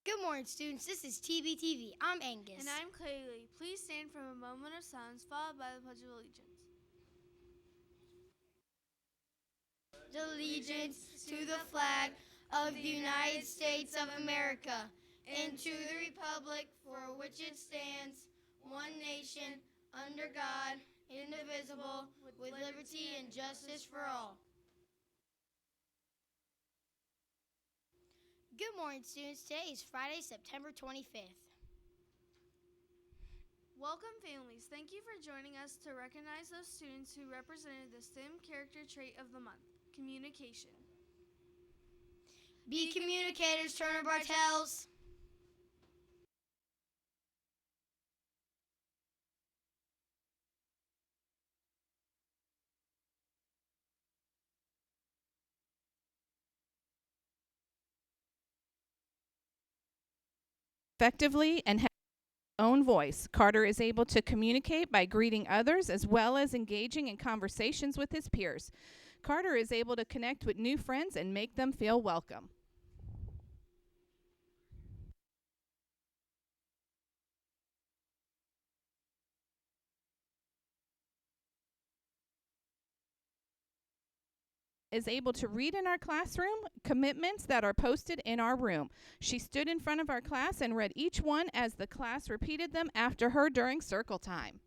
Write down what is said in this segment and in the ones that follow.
Good morning, students. This is TBTV. I'm Angus. And I'm Kaylee. Please stand for a moment of silence, followed by the Pledge of Allegiance. Allegiance to the flag of the United States of America and to the republic for which it stands, one nation, under God, indivisible, with liberty and justice for all. Good morning, students. Today is Friday, September 25th. Welcome, families. Thank you for joining us to recognize those students who represented the STEM character trait of the month, communication. Be communicators, Turner Bartels. Effectively and have his own voice, Carter is able to communicate by greeting others as well as engaging in conversations with his peers. Carter is able to connect with new friends and make them feel welcome. Is able to read in our classroom commitments that are posted in our room. She stood in front of our class and read each one as the class repeated them after her during circle time.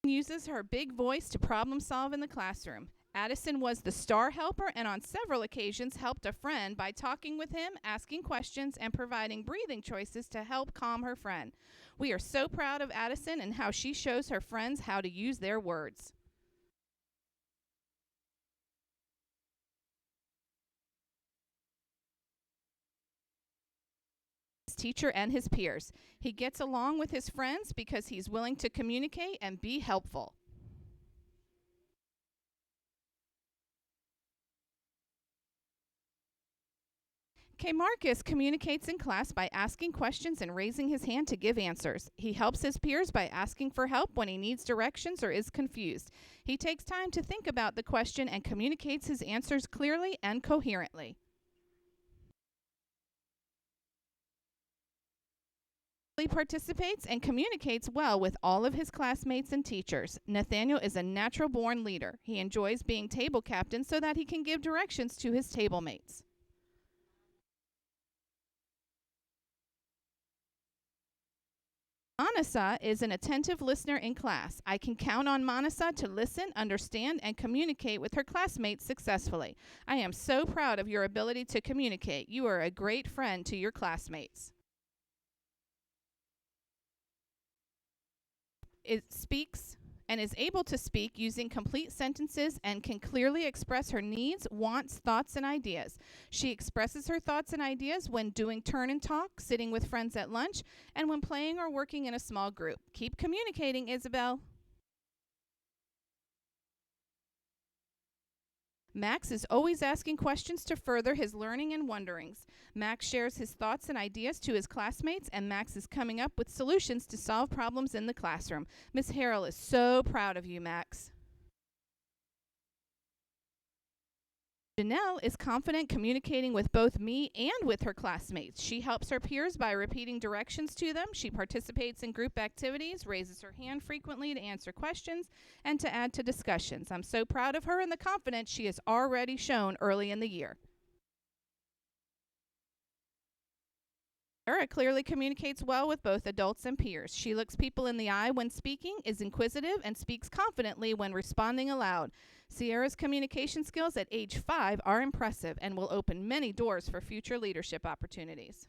Uses her big voice to problem solve in the classroom. Addison was the star helper and on several occasions helped a friend by talking with him, asking questions, and providing breathing choices to help calm her friend. We are so proud of Addison and how she shows her friends how to use their words. His teacher and his peers. He gets along with his friends because he's willing to communicate and be helpful. K. Marcus communicates in class by asking questions and raising his hand to give answers. He helps his peers by asking for help when he needs directions or is confused. He takes time to think about the question and communicates his answers clearly and coherently. He participates and communicates well with all of his classmates and teachers. Nathaniel is a natural-born leader. He enjoys being table captain so that he can give directions to his table mates. Manasa is an attentive listener in class. I can count on Manasa to listen, understand, and communicate with her classmates successfully. I am so proud of your ability to communicate. You are a great friend to your classmates. It speaks and is able to speak using complete sentences and can clearly express her needs, wants, thoughts, and ideas. She expresses her thoughts and ideas when doing turn and talk, sitting with friends at lunch, and when playing or working in a small group. Keep communicating, Isabel. Max is always asking questions to further his learning and wonderings. Max shares his thoughts and ideas to his classmates, and Max is coming up with solutions to solve problems in the classroom. Miss Harrell is so proud of you, Max. Janelle is confident communicating with both me and with her classmates. She helps her peers by repeating directions to them. She participates in group activities, raises her hand frequently to answer questions, and to add to discussions. I'm so proud of her and the confidence she has already shown early in the year. Sarah clearly communicates well with both adults and peers. She looks people in the eye when speaking, is inquisitive, and speaks confidently when responding aloud. Sierra's communication skills at age 5 are impressive and will open many doors for future leadership opportunities.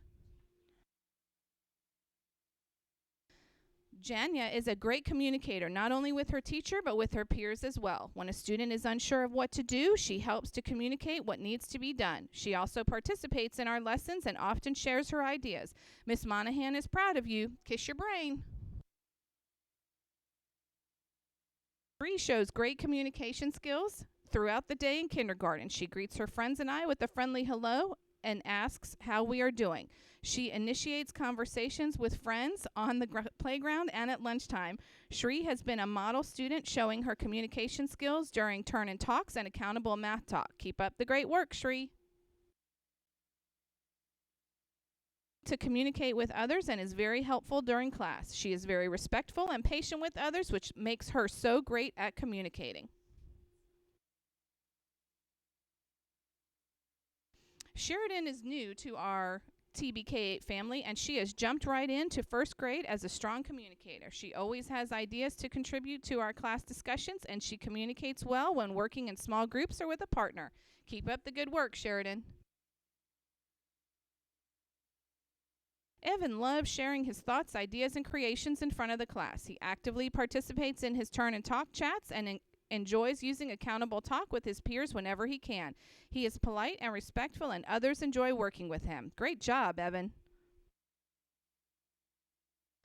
Janya is a great communicator, not only with her teacher, but with her peers as well. When a student is unsure of what to do, she helps to communicate what needs to be done. She also participates in our lessons and often shares her ideas. Miss Monahan is proud of you. Kiss your brain. Bree shows great communication skills throughout the day in kindergarten. She greets her friends and I with a friendly hello and asks how we are doing. She initiates conversations with friends on the playground and at lunchtime. Shri has been a model student, showing her communication skills during turn and talks and accountable math talk. Keep up the great work, Shri. To communicate with others and is very helpful during class. She is very respectful and patient with others, which makes her so great at communicating. Sheridan is new to our TBK8 family, and she has jumped right into first grade as a strong communicator. She always has ideas to contribute to our class discussions, and she communicates well when working in small groups or with a partner. Keep up the good work, Sheridan. Evan loves sharing his thoughts, ideas, and creations in front of the class. He actively participates in his turn and talk chats and enjoys using accountable talk with his peers whenever he can. He is polite and respectful, and others enjoy working with him. Great job, Evan.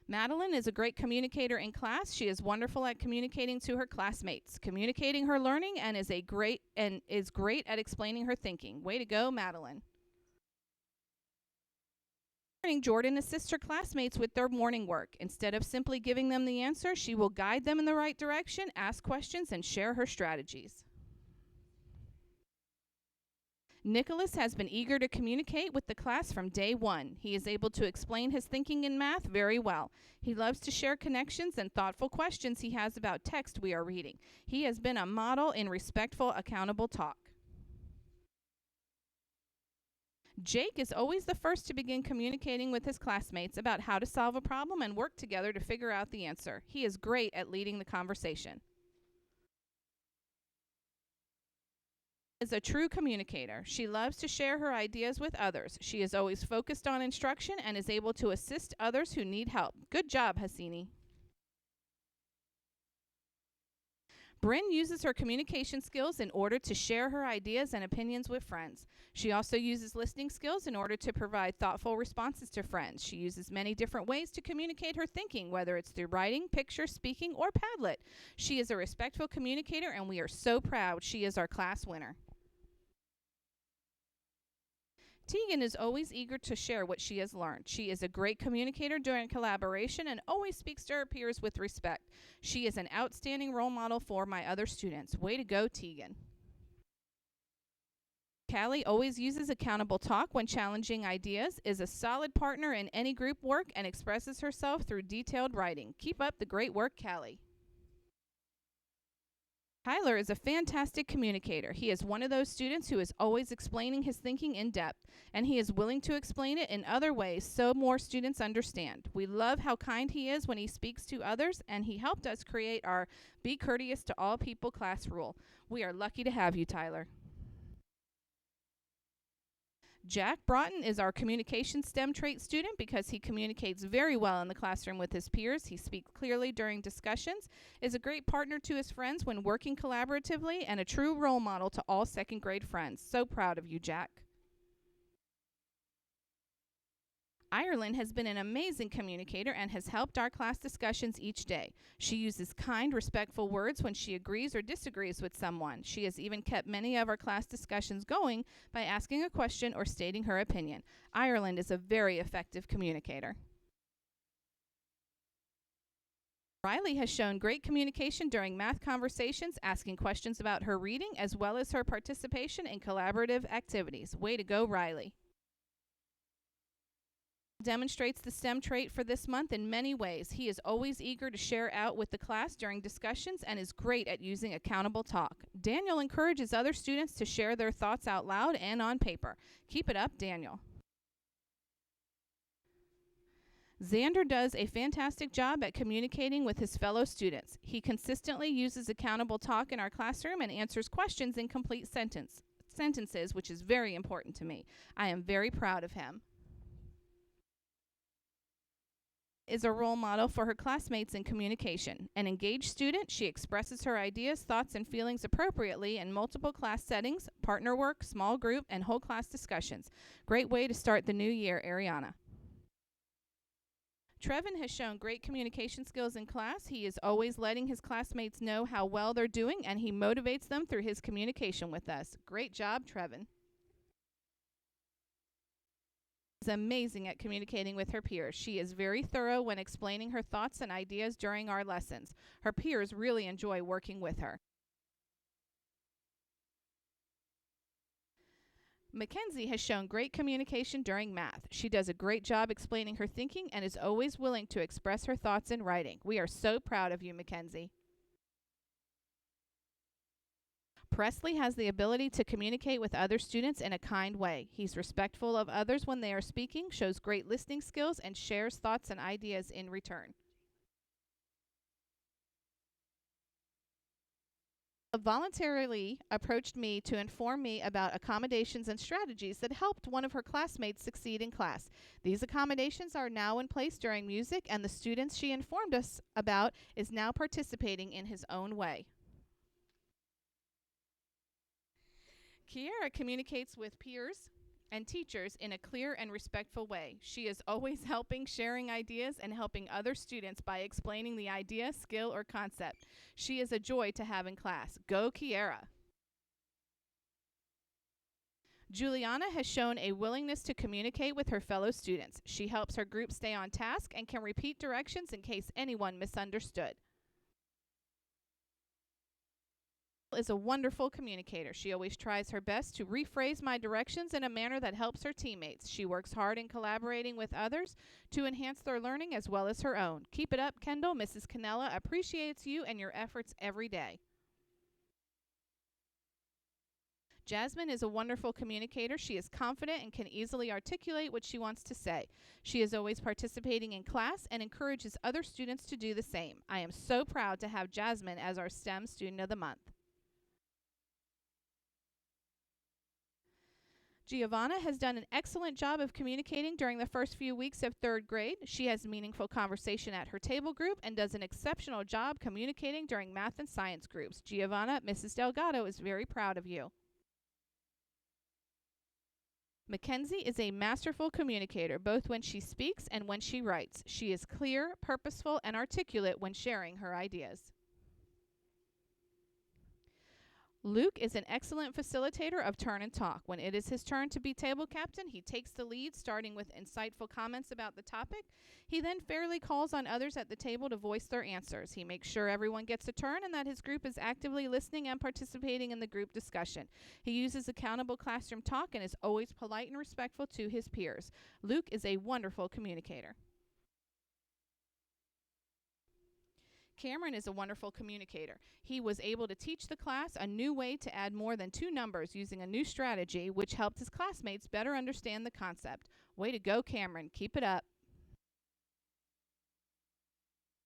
Madeline is a great communicator in class. She is wonderful at communicating to her classmates, communicating her learning, and is great at explaining her thinking. Way to go, Madeline. Jordan assists her classmates with their morning work. Instead of simply giving them the answer, she will guide them in the right direction, ask questions, and share her strategies. Nicholas has been eager to communicate with the class from day one. He is able to explain his thinking in math very well. He loves to share connections and thoughtful questions he has about text we are reading. He has been a model in respectful, accountable talk. Jake is always the first to begin communicating with his classmates about how to solve a problem and work together to figure out the answer. He is great at leading the conversation. Is a true communicator. She loves to share her ideas with others. She is always focused on instruction and is able to assist others who need help. Good job, Hasini. Bryn uses her communication skills in order to share her ideas and opinions with friends. She also uses listening skills in order to provide thoughtful responses to friends. She uses many different ways to communicate her thinking, whether it's through writing, picture, speaking, or Padlet. She is a respectful communicator, and we are so proud she is our class winner. Tegan is always eager to share what she has learned. She is a great communicator during collaboration and always speaks to her peers with respect. She is an outstanding role model for my other students. Way to go, Tegan. Callie always uses accountable talk when challenging ideas, is a solid partner in any group work, and expresses herself through detailed writing. Keep up the great work, Callie. Tyler is a fantastic communicator. He is one of those students who is always explaining his thinking in depth, and he is willing to explain it in other ways so more students understand. We love how kind he is when he speaks to others, and he helped us create our Be Courteous to All People class rule. We are lucky to have you, Tyler. Jack Broughton is our communication STEM trait student because he communicates very well in the classroom with his peers. He speaks clearly during discussions, is a great partner to his friends when working collaboratively, and a true role model to all second grade friends. So proud of you, Jack. Ireland has been an amazing communicator and has helped our class discussions each day. She uses kind, respectful words when she agrees or disagrees with someone. She has even kept many of our class discussions going by asking a question or stating her opinion. Ireland is a very effective communicator. Riley has shown great communication during math conversations, asking questions about her reading, as well as her participation in collaborative activities. Way to go, Riley. Demonstrates the STEM trait for this month in many ways. He is always eager to share out with the class during discussions and is great at using accountable talk. Daniel encourages other students to share their thoughts out loud and on paper. Keep it up, Daniel. Xander does a fantastic job at communicating with his fellow students. He consistently uses accountable talk in our classroom and answers questions in complete sentences, which is very important to me. I am very proud of him. Is a role model for her classmates in communication. An engaged student, she expresses her ideas, thoughts, and feelings appropriately in multiple class settings, partner work, small group, and whole class discussions. Great way to start the new year, Ariana. Trevin has shown great communication skills in class. He is always letting his classmates know how well they're doing, and he motivates them through his communication with us. Great job, Trevin. is amazing at communicating with her peers. She is very thorough when explaining her thoughts and ideas during our lessons. Her peers really enjoy working with her. Mackenzie has shown great communication during math. She does a great job explaining her thinking and is always willing to express her thoughts in writing. We are so proud of you, Mackenzie. Presley has the ability to communicate with other students in a kind way. He's respectful of others when they are speaking, shows great listening skills, and shares thoughts and ideas in return. Voluntarily approached me to inform me about accommodations and strategies that helped one of her classmates succeed in class. These accommodations are now in place during music, and the students she informed us about is now participating in his own way. Kiera communicates with peers and teachers in a clear and respectful way. She is always helping, sharing ideas, and helping other students by explaining the idea, skill, or concept. She is a joy to have in class. Go Kiera! Juliana has shown a willingness to communicate with her fellow students. She helps her group stay on task and can repeat directions in case anyone misunderstood. Is a wonderful communicator. She always tries her best to rephrase my directions in a manner that helps her teammates. She works hard in collaborating with others to enhance their learning as well as her own. Keep it up, Kendall. Mrs. Cannella appreciates you and your efforts every day. Jasmine is a wonderful communicator. She is confident and can easily articulate what she wants to say. She is always participating in class and encourages other students to do the same. I am so proud to have Jasmine as our STEM Student of the Month. Giovanna has done an excellent job of communicating during the first few weeks of 3rd grade. She has meaningful conversation at her table group and does an exceptional job communicating during math and science groups. Giovanna, Mrs. Delgado is very proud of you. Mackenzie is a masterful communicator, both when she speaks and when she writes. She is clear, purposeful, and articulate when sharing her ideas. Luke is an excellent facilitator of turn and talk. When it is his turn to be table captain, he takes the lead, starting with insightful comments about the topic. He then fairly calls on others at the table to voice their answers. He makes sure everyone gets a turn and that his group is actively listening and participating in the group discussion. He uses accountable classroom talk and is always polite and respectful to his peers. Luke is a wonderful communicator. Cameron is a wonderful communicator. He was able to teach the class a new way to add more than 2 numbers using a new strategy, which helped his classmates better understand the concept. Way to go, Cameron. Keep it up.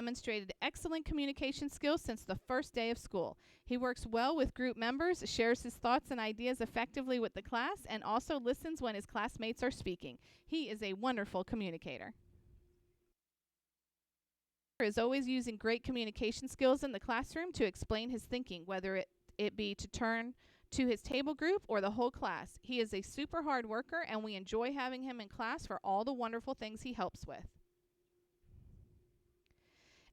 Demonstrated excellent communication skills since the first day of school. He works well with group members, shares his thoughts and ideas effectively with the class, and also listens when his classmates are speaking. He is a wonderful communicator. Is always using great communication skills in the classroom to explain his thinking, whether it be to turn to his table group or the whole class. He is a super hard worker, and we enjoy having him in class for all the wonderful things he helps with.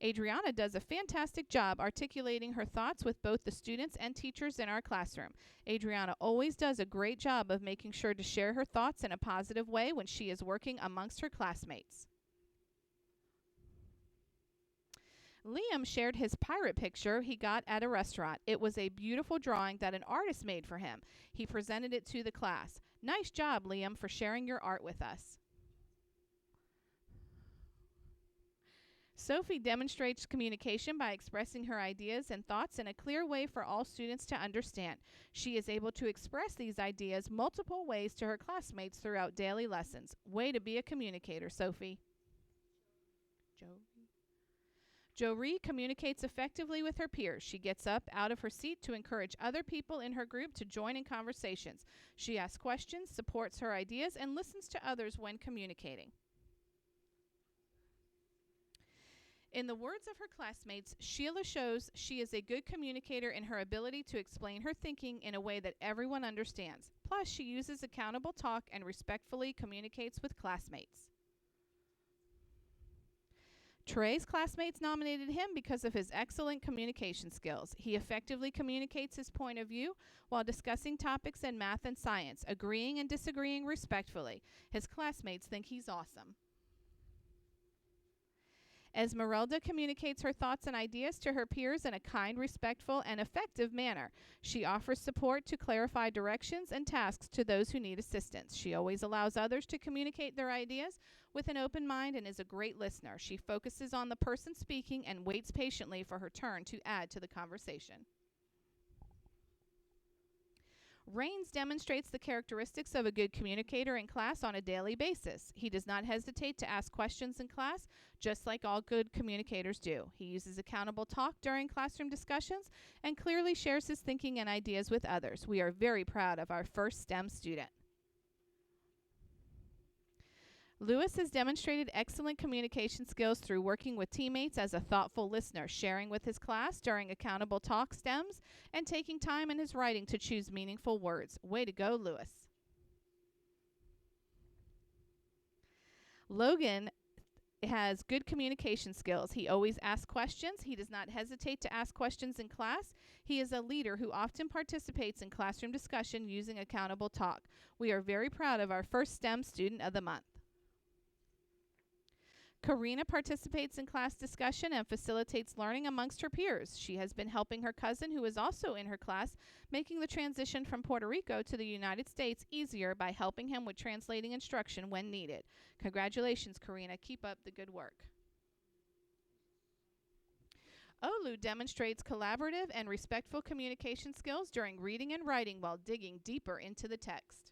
Adriana does a fantastic job articulating her thoughts with both the students and teachers in our classroom. Adriana always does a great job of making sure to share her thoughts in a positive way when she is working amongst her classmates. Liam shared his pirate picture he got at a restaurant. It was a beautiful drawing that an artist made for him. He presented it to the class. Nice job, Liam, for sharing your art with us. Sophie demonstrates communication by expressing her ideas and thoughts in a clear way for all students to understand. She is able to express these ideas multiple ways to her classmates throughout daily lessons. Way to be a communicator, Sophie. Jory communicates effectively with her peers. She gets up out of her seat to encourage other people in her group to join in conversations. She asks questions, supports her ideas, and listens to others when communicating. In the words of her classmates, Sheila shows she is a good communicator in her ability to explain her thinking in a way that everyone understands. Plus, she uses accountable talk and respectfully communicates with classmates. Trey's classmates nominated him because of his excellent communication skills. He effectively communicates his point of view while discussing topics in math and science, agreeing and disagreeing respectfully. His classmates think he's awesome. Esmeralda communicates her thoughts and ideas to her peers in a kind, respectful, and effective manner. She offers support to clarify directions and tasks to those who need assistance. She always allows others to communicate their ideas with an open mind and is a great listener. She focuses on the person speaking and waits patiently for her turn to add to the conversation. Raines demonstrates the characteristics of a good communicator in class on a daily basis. He does not hesitate to ask questions in class, just like all good communicators do. He uses accountable talk during classroom discussions and clearly shares his thinking and ideas with others. We are very proud of our first STEM student. Lewis has demonstrated excellent communication skills through working with teammates as a thoughtful listener, sharing with his class during accountable talk stems, and taking time in his writing to choose meaningful words. Way to go, Lewis. Logan has good communication skills. He always asks questions. He does not hesitate to ask questions in class. He is a leader who often participates in classroom discussion using accountable talk. We are very proud of our first STEM student of the month. Karina participates in class discussion and facilitates learning amongst her peers. She has been helping her cousin, who is also in her class, making the transition from Puerto Rico to the United States easier by helping him with translating instruction when needed. Congratulations, Karina. Keep up the good work. Olu demonstrates collaborative and respectful communication skills during reading and writing while digging deeper into the text.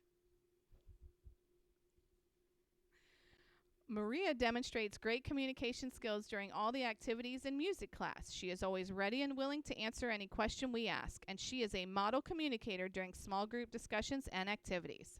Maria demonstrates great communication skills during all the activities in music class. She is always ready and willing to answer any question we ask, and she is a model communicator during small group discussions and activities.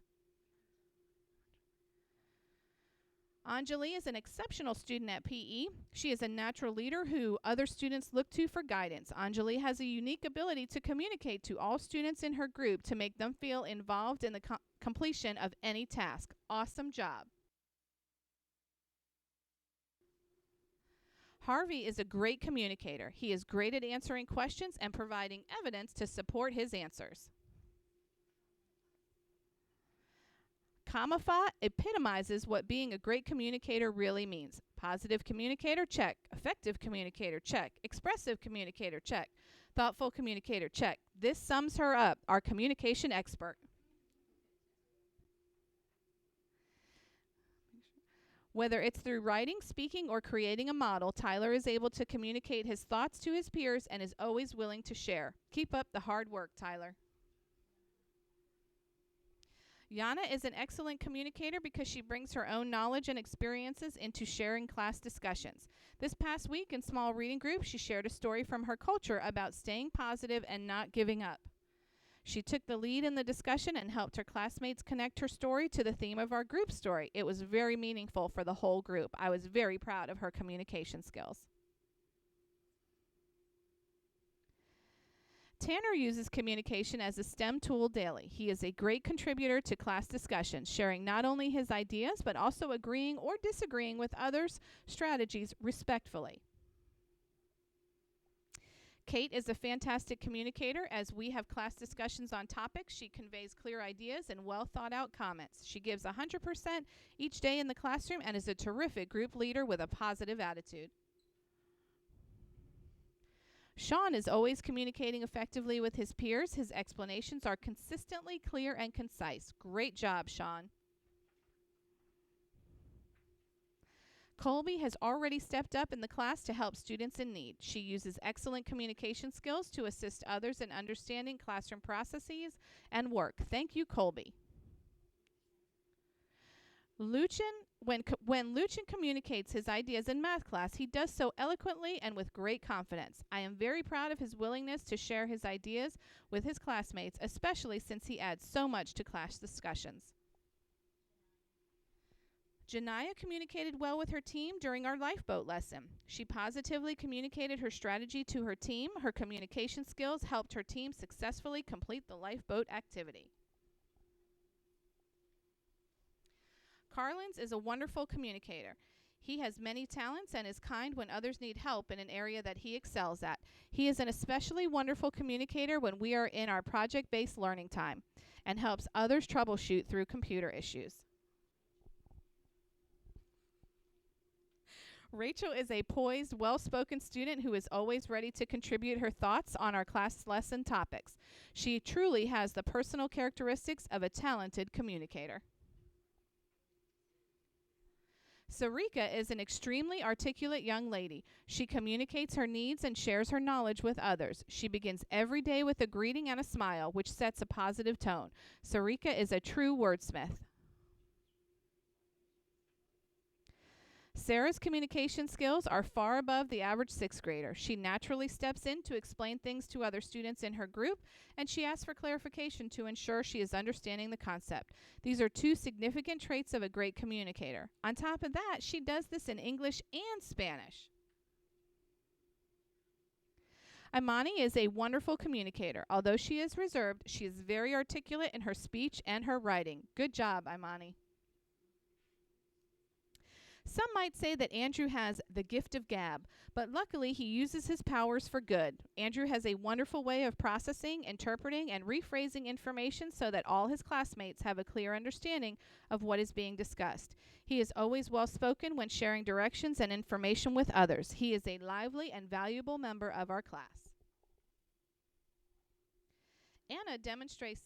Anjali is an exceptional student at PE. She is a natural leader who other students look to for guidance. Anjali has a unique ability to communicate to all students in her group to make them feel involved in the completion of any task. Awesome job. Harvey is a great communicator. He is great at answering questions and providing evidence to support his answers. Kamafa epitomizes what being a great communicator really means. Positive communicator, check. Effective communicator, check. Expressive communicator, check. Thoughtful communicator, check. This sums her up, our communication expert. Whether it's through writing, speaking, or creating a model, Tyler is able to communicate his thoughts to his peers and is always willing to share. Keep up the hard work, Tyler. Yana is an excellent communicator because she brings her own knowledge and experiences into sharing class discussions. This past week in small reading group, she shared a story from her culture about staying positive and not giving up. She took the lead in the discussion and helped her classmates connect her story to the theme of our group story. It was very meaningful for the whole group. I was very proud of her communication skills. Tanner uses communication as a STEM tool daily. He is a great contributor to class discussions, sharing not only his ideas, but also agreeing or disagreeing with others' strategies respectfully. Kate is a fantastic communicator. As we have class discussions on topics, she conveys clear ideas and well thought out comments. She gives 100% each day in the classroom and is a terrific group leader with a positive attitude. Sean is always communicating effectively with his peers. His explanations are consistently clear and concise. Great job, Sean. Colby has already stepped up in the class to help students in need. She uses excellent communication skills to assist others in understanding classroom processes and work. Thank you, Colby. When Lucien communicates his ideas in math class, he does so eloquently and with great confidence. I am very proud of his willingness to share his ideas with his classmates, especially since he adds so much to class discussions. Janiyah communicated well with her team during our lifeboat lesson. She positively communicated her strategy to her team. Her communication skills helped her team successfully complete the lifeboat activity. Carlins is a wonderful communicator. He has many talents and is kind when others need help in an area that he excels at. He is an especially wonderful communicator when we are in our project-based learning time and helps others troubleshoot through computer issues. Rachel is a poised, well-spoken student who is always ready to contribute her thoughts on our class lesson topics. She truly has the personal characteristics of a talented communicator. Sarika is an extremely articulate young lady. She communicates her needs and shares her knowledge with others. She begins every day with a greeting and a smile, which sets a positive tone. Sarika is a true wordsmith. Sarah's communication skills are far above the average sixth grader. She naturally steps in to explain things to other students in her group, and she asks for clarification to ensure she is understanding the concept. These are two significant traits of a great communicator. On top of that, she does this in English and Spanish. Imani is a wonderful communicator. Although she is reserved, she is very articulate in her speech and her writing. Good job, Imani. Some might say that Andrew has the gift of gab, but luckily he uses his powers for good. Andrew has a wonderful way of processing, interpreting, and rephrasing information so that all his classmates have a clear understanding of what is being discussed. He is always well-spoken when sharing directions and information with others. He is a lively and valuable member of our class. Anna demonstrates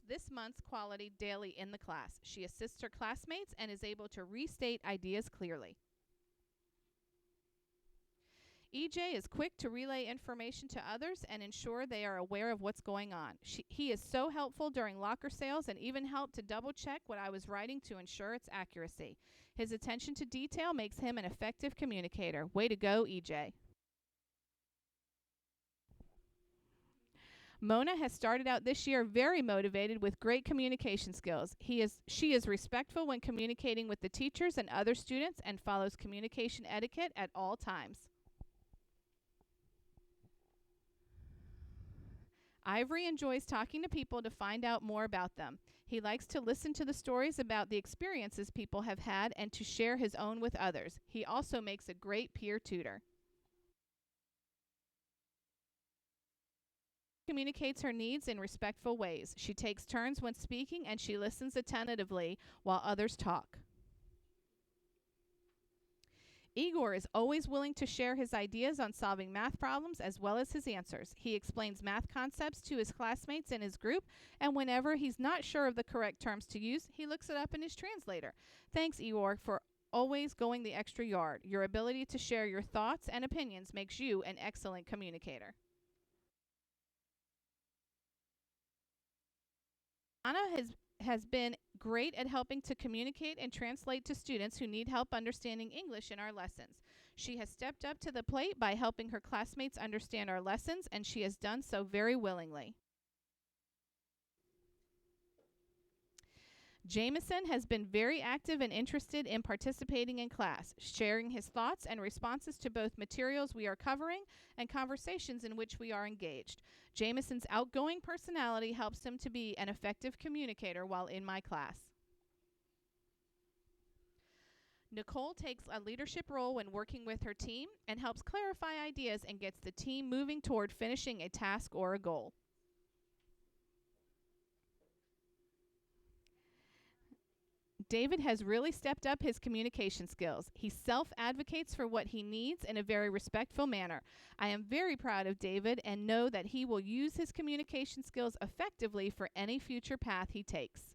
this month's quality daily in the class. She assists her classmates and is able to restate ideas clearly. EJ is quick to relay information to others and ensure they are aware of what's going on. He is so helpful during locker sales and even helped to double check what I was writing to ensure its accuracy. His attention to detail makes him an effective communicator. Way to go, EJ. Mona has started out this year very motivated with great communication skills. She is respectful when communicating with the teachers and other students and follows communication etiquette at all times. Ivory enjoys talking to people to find out more about them. He likes to listen to the stories about the experiences people have had and to share his own with others. He also makes a great peer tutor. Communicates her needs in respectful ways. She takes turns when speaking and she listens attentively while others talk. Igor is always willing to share his ideas on solving math problems as well as his answers. He explains math concepts to his classmates in his group, and whenever he's not sure of the correct terms to use, he looks it up in his translator. Thanks, Igor, for always going the extra yard. Your ability to share your thoughts and opinions makes you an excellent communicator. Anna has been great at helping to communicate and translate to students who need help understanding English in our lessons. She has stepped up to the plate by helping her classmates understand our lessons, and she has done so very willingly. Jameson has been very active and interested in participating in class, sharing his thoughts and responses to both materials we are covering and conversations in which we are engaged. Jameson's outgoing personality helps him to be an effective communicator while in my class. Nicole takes a leadership role when working with her team and helps clarify ideas and gets the team moving toward finishing a task or a goal. David has really stepped up his communication skills. He self-advocates for what he needs in a very respectful manner. I am very proud of David and know that he will use his communication skills effectively for any future path he takes.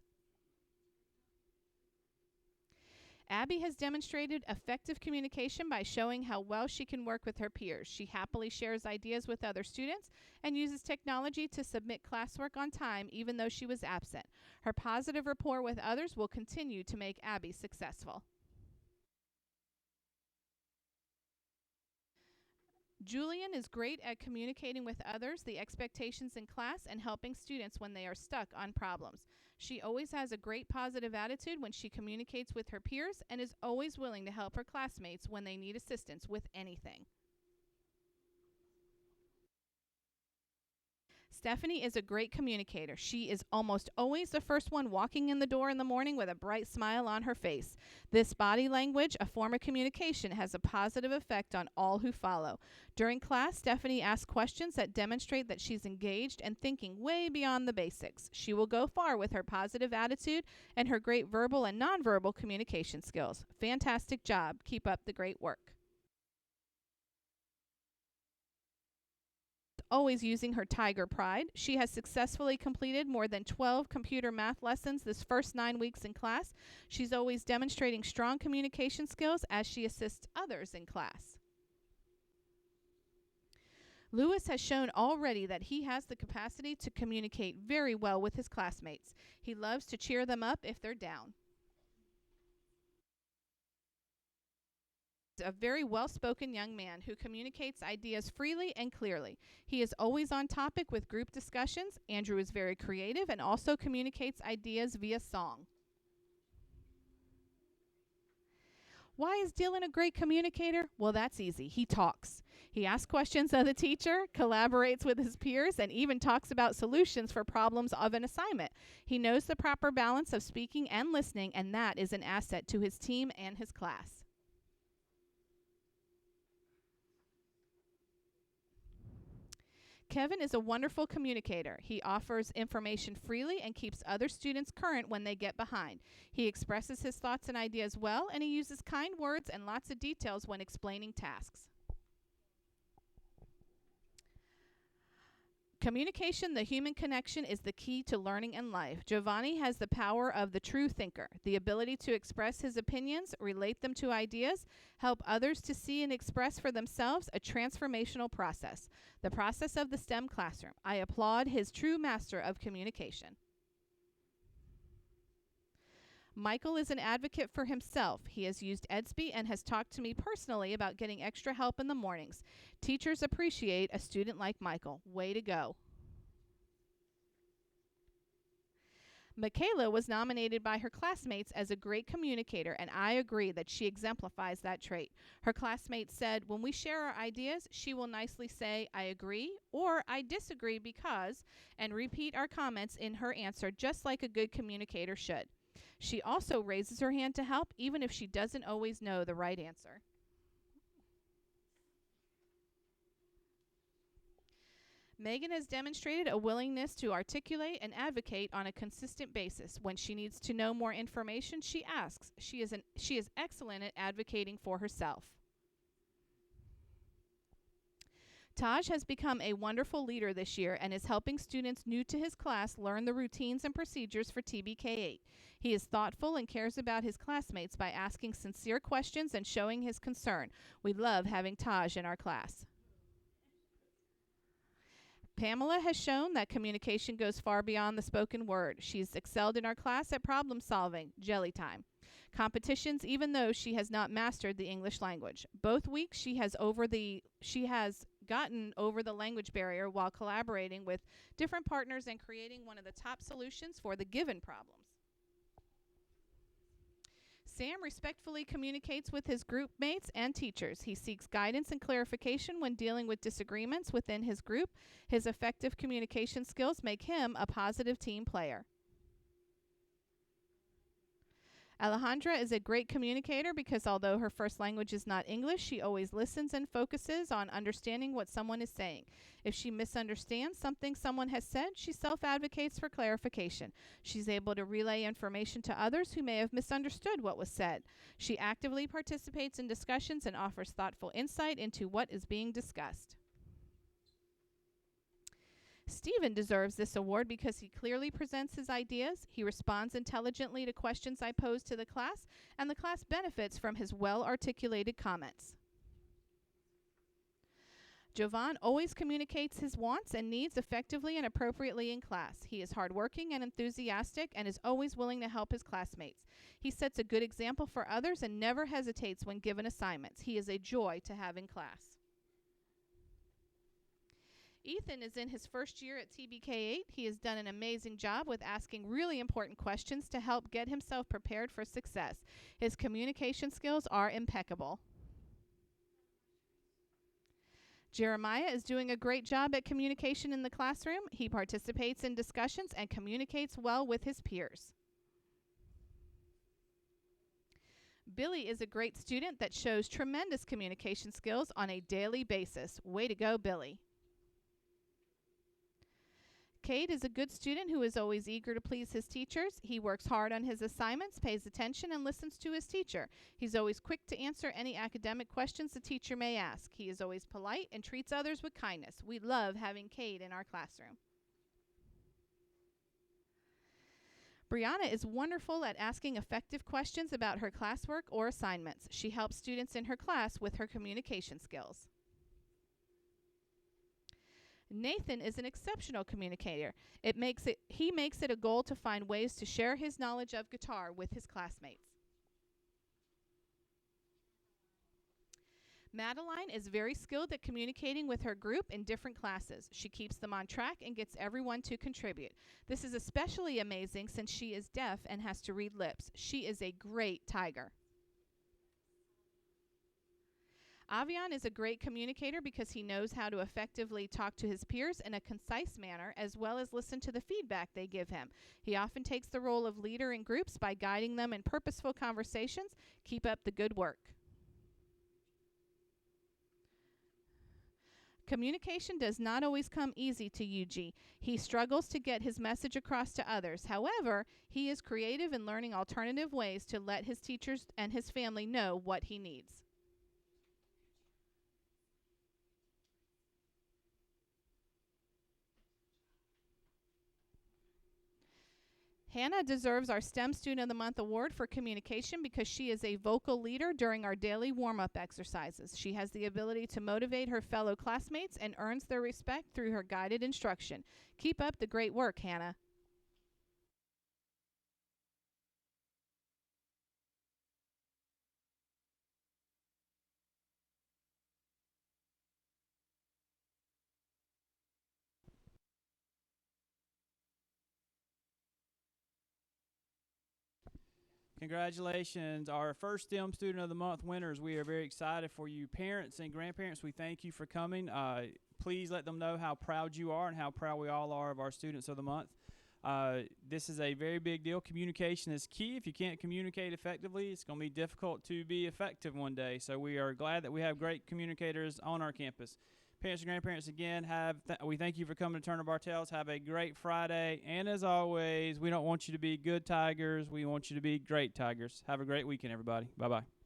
Abby has demonstrated effective communication by showing how well she can work with her peers. She happily shares ideas with other students and uses technology to submit classwork on time even though she was absent. Her positive rapport with others will continue to make Abby successful. Julian is great at communicating with others, the expectations in class, and helping students when they are stuck on problems. She always has a great positive attitude when she communicates with her peers and is always willing to help her classmates when they need assistance with anything. Stephanie is a great communicator. She is almost always the first one walking in the door in the morning with a bright smile on her face. This body language, a form of communication, has a positive effect on all who follow. During class, Stephanie asks questions that demonstrate that she's engaged and thinking way beyond the basics. She will go far with her positive attitude and her great verbal and nonverbal communication skills. Fantastic job. Keep up the great work. Always using her tiger pride, she has successfully completed more than 12 computer math lessons this first 9 weeks in class. She's always demonstrating strong communication skills as she assists others in class. Lewis has shown already that he has the capacity to communicate very well with his classmates. He loves to cheer them up if they're down. A very well-spoken young man who communicates ideas freely and clearly. He is always on topic with group discussions. Andrew is very creative and also communicates ideas via song. Why is Dylan a great communicator? Well, that's easy. He talks. He asks questions of the teacher, collaborates with his peers, and even talks about solutions for problems of an assignment. He knows the proper balance of speaking and listening, and that is an asset to his team and his class. Kevin is a wonderful communicator. He offers information freely and keeps other students current when they get behind. He expresses his thoughts and ideas well, and he uses kind words and lots of details when explaining tasks. Communication, the human connection, is the key to learning and life. Giovanni has the power of the true thinker, the ability to express his opinions, relate them to ideas, help others to see and express for themselves, a transformational process. The process of the STEM classroom. I applaud his true master of communication. Michael is an advocate for himself. He has used Edsby and has talked to me personally about getting extra help in the mornings. Teachers appreciate a student like Michael. Way to go. Michaela was nominated by her classmates as a great communicator, and I agree that she exemplifies that trait. Her classmates said, when we share our ideas, she will nicely say, I agree, or I disagree because, and repeat our comments in her answer just like a good communicator should. She also raises her hand to help, even if she doesn't always know the right answer. Megan has demonstrated a willingness to articulate and advocate on a consistent basis. When she needs to know more information, she asks. She is excellent at advocating for herself. Taj has become a wonderful leader this year and is helping students new to his class learn the routines and procedures for TBK8. He is thoughtful and cares about his classmates by asking sincere questions and showing his concern. We love having Taj in our class. Pamela has shown that communication goes far beyond the spoken word. She's excelled in our class at problem solving, jelly time, competitions, even though she has not mastered the English language. Both weeks she has gotten over the language barrier while collaborating with different partners and creating one of the top solutions for the given problems. Sam respectfully communicates with his group mates and teachers. He seeks guidance and clarification when dealing with disagreements within his group. His effective communication skills make him a positive team player. Alejandra is a great communicator because although her first language is not English, she always listens and focuses on understanding what someone is saying. If she misunderstands something someone has said, she self-advocates for clarification. She's able to relay information to others who may have misunderstood what was said. She actively participates in discussions and offers thoughtful insight into what is being discussed. Stephen deserves this award because he clearly presents his ideas, he responds intelligently to questions I pose to the class, and the class benefits from his well-articulated comments. Jovan always communicates his wants and needs effectively and appropriately in class. He is hardworking and enthusiastic and is always willing to help his classmates. He sets a good example for others and never hesitates when given assignments. He is a joy to have in class. Ethan is in his first year at TBK8. He has done an amazing job with asking really important questions to help get himself prepared for success. His communication skills are impeccable. Jeremiah is doing a great job at communication in the classroom. He participates in discussions and communicates well with his peers. Billy is a great student that shows tremendous communication skills on a daily basis. Way to go, Billy. Cade is a good student who is always eager to please his teachers. He works hard on his assignments, pays attention, and listens to his teacher. He's always quick to answer any academic questions the teacher may ask. He is always polite and treats others with kindness. We love having Cade in our classroom. Brianna is wonderful at asking effective questions about her classwork or assignments. She helps students in her class with her communication skills. Nathan is an exceptional communicator. He makes it a goal to find ways to share his knowledge of guitar with his classmates. Madeline is very skilled at communicating with her group in different classes. She keeps them on track and gets everyone to contribute. This is especially amazing since she is deaf and has to read lips. She is a great tiger. Avian is a great communicator because he knows how to effectively talk to his peers in a concise manner as well as listen to the feedback they give him. He often takes the role of leader in groups by guiding them in purposeful conversations. Keep up the good work. Communication does not always come easy to Yuji. He struggles to get his message across to others. However, he is creative in learning alternative ways to let his teachers and his family know what he needs. Hannah deserves our STEM Student of the Month award for communication because she is a vocal leader during our daily warm-up exercises. She has the ability to motivate her fellow classmates and earns their respect through her guided instruction. Keep up the great work, Hannah. Congratulations, our first STEM Student of the Month winners. We are very excited for you parents and grandparents. We thank you for coming. Please let them know how proud you are and how proud we all are of our Students of the Month. This is a very big deal. Communication is key. If you can't communicate effectively, it's going to be difficult to be effective one day. So we are glad that we have great communicators on our campus. Parents and grandparents, again, we thank you for coming to Turner Bartels. Have a great Friday. And as always, we don't want you to be good Tigers. We want you to be great Tigers. Have a great weekend, everybody. Bye-bye.